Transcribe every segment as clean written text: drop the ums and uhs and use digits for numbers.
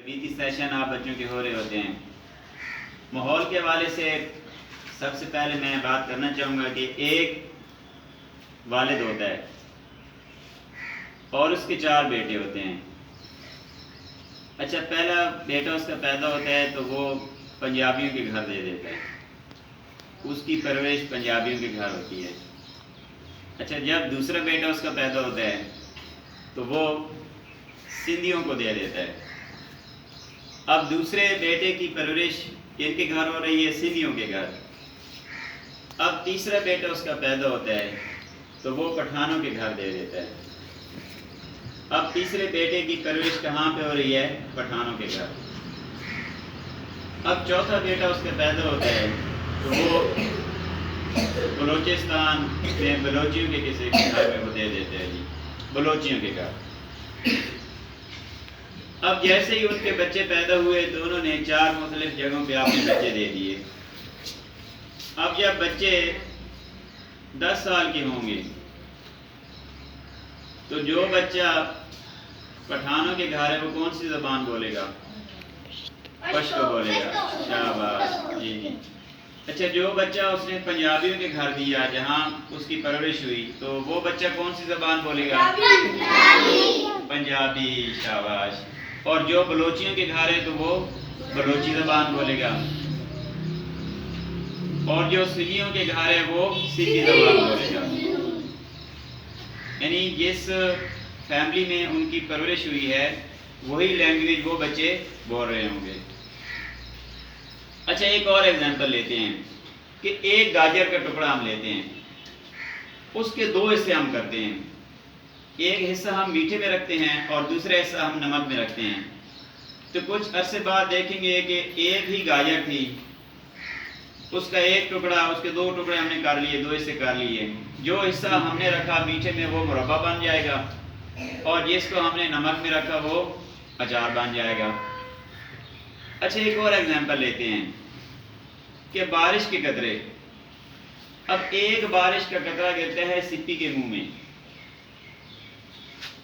تربیتی سیشن آپ بچوں کے ہو رہے ہوتے ہیں۔ ماحول کے حوالے سے سب سے پہلے میں بات کرنا چاہوں گا کہ ایک والد ہوتا ہے اور اس کے 4 بیٹے ہوتے ہیں۔ اچھا، پہلا بیٹا اس کا پیدا ہوتا ہے تو وہ پنجابیوں کے گھر دے دیتا ہے، اس کی پرورش پنجابیوں کے گھر ہوتی ہے۔ اچھا، جب دوسرا بیٹا اس کا پیدا ہوتا ہے تو وہ سندھیوں کو دے دیتا ہے۔ اب دوسرے بیٹے کی پرورش کن کے گھر ہو رہی ہے؟ سندھیوں کے گھر۔ اب تیسرا بیٹا اس کا پیدا ہوتا ہے تو وہ پٹھانوں کے گھر دے دیتا ہے۔ اب تیسرے بیٹے کی پرورش کہاں پہ ہو رہی ہے؟ پٹھانوں کے گھر۔ اب چوتھا بیٹا اس کا پیدا ہوتا ہے تو وہ بلوچستان میں بلوچیوں کے کسی کے گھر میں وہ دے دیتے ہیں، جی بلوچیوں کے گھر۔ اب جیسے ہی ان کے بچے پیدا ہوئے تو انہوں نے 4 مختلف جگہوں پہ اپنے بچے دے دیے۔ اب جب بچے 10 سال کے ہوں گے تو جو بچہ پٹھانوں کے گھر ہے وہ کون سی زبان بولے گا؟ پشتو بولے گا۔ شاباش، جی جی۔ اچھا، جو بچہ اس نے پنجابیوں کے گھر دیا جہاں اس کی پرورش ہوئی تو وہ بچہ کون سی زبان بولے گا؟ پنجابی، شاباش۔ اور جو بلوچیوں کے گھر ہے تو وہ بلوچی زبان بولے گا، اور جو سندھیوں کے گھر ہے وہ سندھی زبان بولے گا۔ یعنی جس فیملی میں ان کی پرورش ہوئی ہے وہی لینگویج وہ بچے بول رہے ہوں گے۔ اچھا، ایک اور ایگزامپل لیتے ہیں کہ ایک گاجر کا ٹکڑا ہم لیتے ہیں، اس کے 2 حصے ہم کرتے ہیں۔ ایک حصہ ہم میٹھے میں رکھتے ہیں اور دوسرا حصہ ہم نمک میں رکھتے ہیں۔ تو کچھ عرصے بعد دیکھیں گے کہ ایک ہی گاجر تھی، اس کا ایک ٹکڑا، اس کے 2 ٹکڑے ہم نے کر لیے، 2 حصے کر لیے۔ جو حصہ ہم نے رکھا میٹھے میں وہ مربع بن جائے گا، اور جس کو ہم نے نمک میں رکھا وہ اچار بن جائے گا۔ اچھا، ایک اور ایگزامپل لیتے ہیں کہ بارش کے قطرے۔ اب ایک بارش کا قطرہ گرتا ہے سپی کے منہ میں،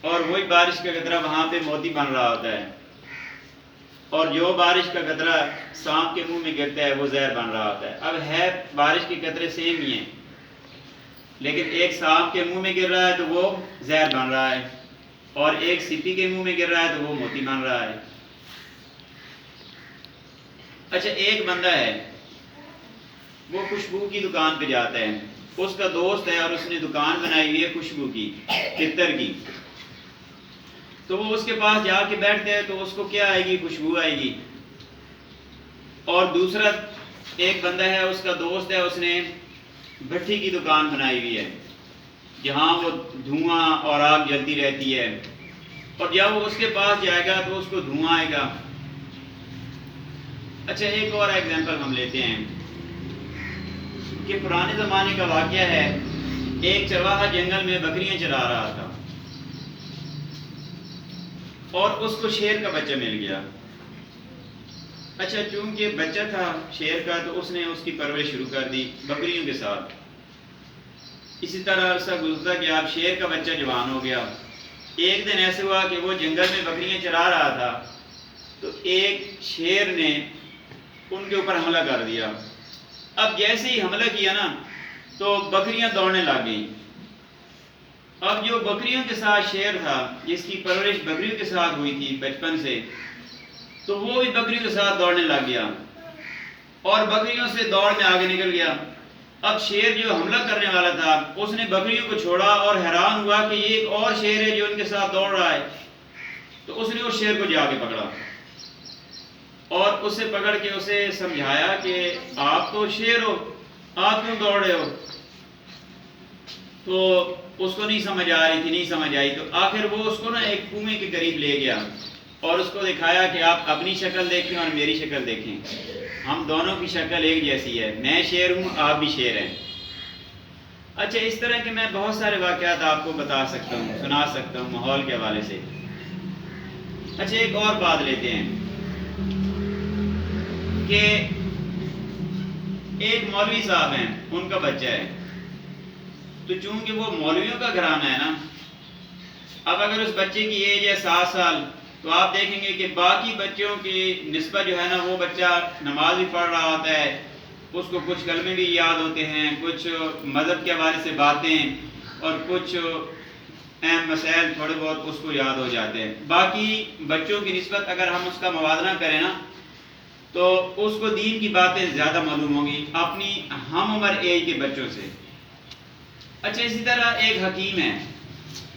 اور وہی بارش کا قطرہ وہاں پہ موتی بن رہا ہوتا ہے، اور جو بارش کا قطرہ سانپ کے منہ میں گرتا ہے وہ زہر بن رہا ہوتا ہے۔ اب ہے بارش کے قطرے سیم ہی ہیں، لیکن ایک سانپ کے منہ میں گر رہا ہے تو وہ زہر بن رہا ہے، اور ایک سپی کے منہ میں گر رہا ہے تو وہ موتی بن رہا ہے۔ اچھا، ایک بندہ ہے وہ خوشبو کی دکان پہ جاتا ہے، اس کا دوست ہے اور اس نے دکان بنائی ہوئی ہے خوشبو کی، عطر کی۔ تو وہ اس کے پاس جا کے بیٹھتے ہیں تو اس کو کیا آئے گی؟ خوشبو آئے گی۔ اور دوسرا ایک بندہ ہے، اس کا دوست ہے، اس نے بھٹی کی دکان بنائی ہوئی ہے جہاں وہ دھواں اور آگ جلتی رہتی ہے، اور جب وہ اس کے پاس جائے گا تو اس کو دھواں آئے گا۔ اچھا، ایک اور ایگزامپل ہم لیتے ہیں کہ پرانے زمانے کا واقعہ ہے، ایک چرواہا جنگل میں بکریاں چرا رہا تھا اور اس کو شیر کا بچہ مل گیا۔ اچھا، چونکہ بچہ تھا شیر کا تو اس نے اس کی پرورش شروع کر دی بکریوں کے ساتھ۔ اسی طرح عرصہ گزرتا کہ اب شیر کا بچہ جوان ہو گیا۔ ایک دن ایسے ہوا کہ وہ جنگل میں بکریاں چرا رہا تھا تو ایک شیر نے ان کے اوپر حملہ کر دیا۔ اب جیسے ہی حملہ کیا نا تو بکریاں دوڑنے لگ گئیں۔ اب جو بکریوں کے ساتھ شیر تھا، جس کی پرورش بکریوں کے ساتھ ہوئی تھی بچپن سے، تو وہ بھی بکریوں کے ساتھ دوڑنے لگ گیا اور بکریوں سے دوڑ میں آگے نکل گیا۔ اب شیر جو حملہ کرنے والا تھا اس نے بکریوں کو چھوڑا اور حیران ہوا کہ یہ ایک اور شیر ہے جو ان کے ساتھ دوڑ رہا ہے، تو اس نے اس شیر کو جا کے پکڑا اور اسے پکڑ کے اسے سمجھایا کہ آپ تو شیر ہو، آپ کیوں دوڑ رہے ہو؟ تو اس کو نہیں سمجھ آ رہی تھی، تو آخر وہ اس کو نا ایک کنویں کے قریب لے گیا اور اس کو دکھایا کہ آپ اپنی شکل دیکھیں اور میری شکل دیکھیں، ہم دونوں کی شکل ایک جیسی ہے، میں شیر ہوں، آپ بھی شیر ہیں۔ اچھا، اس طرح کے میں بہت سارے واقعات آپ کو بتا سکتا ہوں، سنا سکتا ہوں ماحول کے حوالے سے۔ اچھا، ایک اور بات لیتے ہیں کہ ایک مولوی صاحب ہیں، ان کا بچہ ہے، تو چونکہ وہ مولویوں کا گھرانہ ہے نا، اب اگر اس بچے کی ایج ہے 7 سال تو آپ دیکھیں گے کہ باقی بچوں کی نسبت جو ہے نا، وہ بچہ نماز بھی پڑھ رہا ہوتا ہے، اس کو کچھ کلمے بھی یاد ہوتے ہیں، کچھ مذہب کے حوالے سے باتیں اور کچھ اہم مسائل تھوڑے بہت اس کو یاد ہو جاتے ہیں۔ باقی بچوں کی نسبت اگر ہم اس کا موازنہ کریں نا، تو اس کو دین کی باتیں زیادہ معلوم ہوں گی اپنی ہم عمر ایج کے بچوں سے۔ اچھا، اسی طرح ایک حکیم ہے،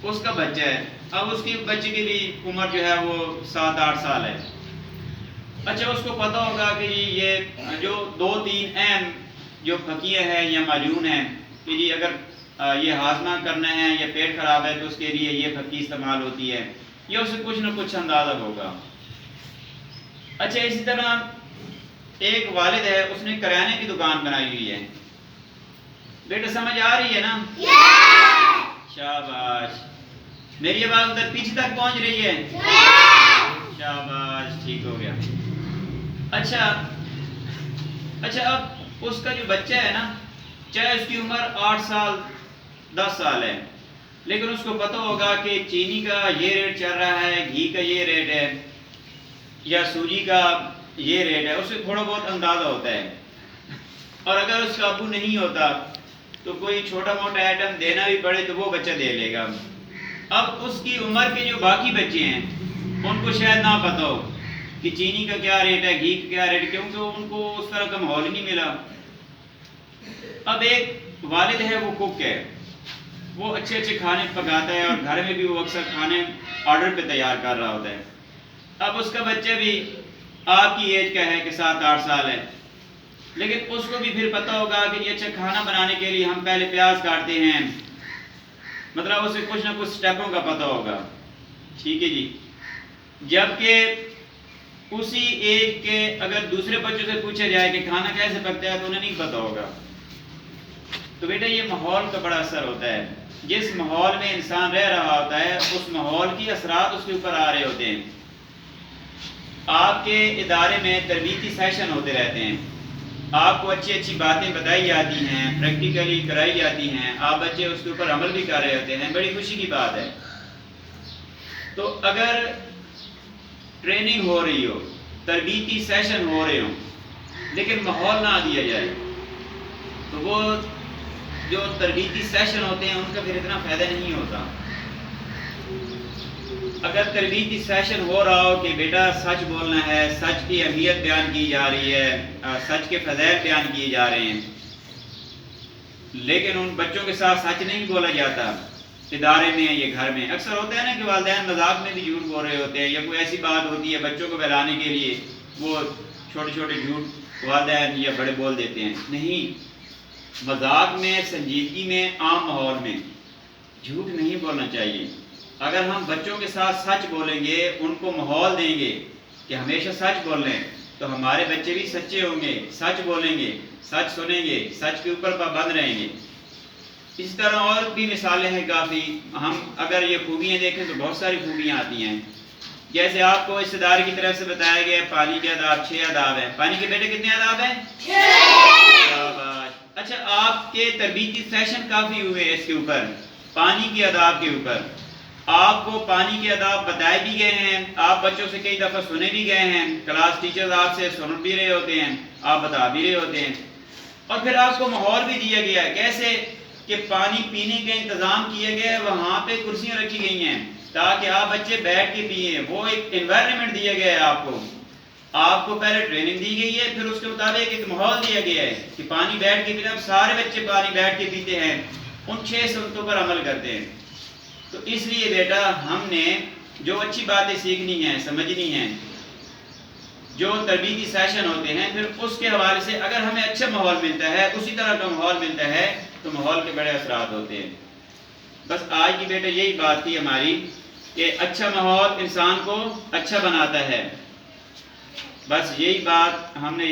اس کا بچہ ہے، اب اس کی بچے کی بھی عمر جو ہے وہ 7-8 سال ہے۔ اچھا، اس کو پتہ ہوگا کہ جی یہ جو 2-3 اہم جو فقیہ ہیں یا معجون ہیں کہ جی اگر یہ ہاضمہ کرنا ہے یا پیٹ خراب ہے تو اس کے لیے یہ فقی استعمال ہوتی ہے، یا اسے کچھ نہ کچھ اندازہ ہوگا۔ اچھا، اسی طرح ایک والد ہے، اس نے کرانے کی دکان بنائی ہوئی ہے۔ بیٹا سمجھ آ رہی ہے نا؟ شاباش، میری آواز ادھر پیچھے تک پہنچ رہی ہے؟ شاباش، ٹھیک ہو گیا۔ اچھا، اب اس کا جو بچہ ہے نا، چاہے اس کی عمر 8 سال 10 سال ہے، لیکن اس کو پتہ ہوگا کہ چینی کا یہ ریٹ چل رہا ہے، گھی کا یہ ریٹ ہے، یا سوجی کا یہ ریٹ ہے، اسے تھوڑا بہت اندازہ ہوتا ہے۔ اور اگر اس کا ابو نہیں ہوتا تو کوئی چھوٹا موٹا آئٹم دینا بھی پڑے تو وہ بچہ دے لے گا۔ اب اس کی عمر کے جو باقی بچے ہیں ان کو شاید نہ پتہ ہو کہ چینی کا کیا ریٹ ہے، گھی کا کیا ریٹ ہے، کیونکہ ان کو اس طرح کا ماحول نہیں ملا۔ اب ایک والد ہے، وہ کک ہے، وہ اچھے اچھے کھانے پکاتا ہے اور گھر میں بھی وہ اکثر کھانے آرڈر پہ تیار کر رہا ہوتا ہے۔ اب اس کا بچہ بھی آپ کی ایج کا ہے کہ 7-8 سال ہے، لیکن اس کو بھی پھر پتہ ہوگا کہ یہ اچھا کھانا بنانے کے لیے ہم پہلے پیاز کاٹتے ہیں، مطلب اسے کچھ نہ کچھ سٹیپوں کا پتہ ہوگا، ٹھیک ہے جی۔ جبکہ اسی ایج کے اگر دوسرے بچوں سے پوچھا جائے کہ کھانا کیسے پکتا ہے تو انہیں نہیں پتہ ہوگا۔ تو بیٹا یہ ماحول کا بڑا اثر ہوتا ہے، جس ماحول میں انسان رہ رہا ہوتا ہے اس ماحول کی اثرات اس کے اوپر آ رہے ہوتے ہیں۔ آپ کے ادارے میں تربیتی سیشن ہوتے رہتے ہیں، آپ کو اچھی اچھی باتیں بتائی جاتی ہیں، پریکٹیکلی کرائی جاتی ہیں، آپ بچے اس کے اوپر عمل بھی کر رہے ہوتے ہیں، بڑی خوشی کی بات ہے۔ تو اگر ٹریننگ ہو رہی ہو، تربیتی سیشن ہو رہے ہوں، لیکن ماحول نہ دیا جائے تو وہ جو تربیتی سیشن ہوتے ہیں ان کا پھر اتنا فائدہ نہیں ہوتا۔ اگر تربیتی سیشن ہو رہا ہو کہ بیٹا سچ بولنا ہے، سچ کی اہمیت بیان کی جا رہی ہے، سچ کے فضائل بیان کیے جا رہے ہیں، لیکن ان بچوں کے ساتھ سچ نہیں بولا جاتا ادارے میں یا گھر میں، اکثر ہوتا ہے نا کہ والدین مذاق میں بھی جھوٹ بول رہے ہوتے ہیں، یا کوئی ایسی بات ہوتی ہے بچوں کو بہلانے کے لیے وہ چھوٹے چھوٹے جھوٹ والدین یا بڑے بول دیتے ہیں۔ نہیں، مذاق میں، سنجیدگی میں، عام ماحول میں جھوٹ نہیں بولنا چاہیے۔ اگر ہم بچوں کے ساتھ سچ بولیں گے، ان کو ماحول دیں گے کہ ہمیشہ سچ بول رہے ہیں، تو ہمارے بچے بھی سچے ہوں گے، سچ بولیں گے، سچ سنیں گے، سچ کے اوپر پابند رہیں گے۔ اس طرح اور بھی مثالیں ہیں کافی، ہم اگر یہ خوبیاں دیکھیں تو بہت ساری خوبیاں آتی ہیں۔ جیسے آپ کو اس ادارے کی طرف سے بتایا گیا پانی کے آداب 6 آداب ہیں۔ پانی کے بیٹے کتنے آداب ہیں؟ 6۔ اچھا، آپ کے تربیتی سیشن کافی ہوئے اس کے اوپر، پانی کے آداب کے اوپر۔ آپ کو پانی کے آداب بتائے بھی گئے ہیں، آپ بچوں سے کئی دفعہ سنے بھی گئے ہیں، کلاس ٹیچرز آپ سے سن بھی رہے ہوتے ہیں، آپ بتا بھی رہے ہوتے ہیں، اور پھر آپ کو ماحول بھی دیا گیا ہے، کیسے کہ پانی پینے کا انتظام کیا گیا ہے، وہاں پہ کرسیاں رکھی گئی ہیں تاکہ آپ بچے بیٹھ کے پئیں، وہ ایک انوائرمنٹ دیا گیا ہے آپ کو پہلے ٹریننگ دی گئی ہے، پھر اس کے مطابق ایک ماحول دیا گیا ہے کہ پانی بیٹھ کے پینا، اب سارے بچے پانی بیٹھ کے پیتے ہیں، ان 6 سنتوں پر عمل کرتے ہیں۔ تو اس لیے بیٹا ہم نے جو اچھی باتیں سیکھنی ہیں، سمجھنی ہیں، جو تربیتی سیشن ہوتے ہیں، پھر اس کے حوالے سے اگر ہمیں اچھا ماحول ملتا ہے، اسی طرح کا ماحول ملتا ہے تو ماحول کے بڑے اثرات ہوتے ہیں۔ بس آج کی بیٹا یہی بات تھی ہماری کہ اچھا ماحول انسان کو اچھا بناتا ہے، بس یہی بات ہم نے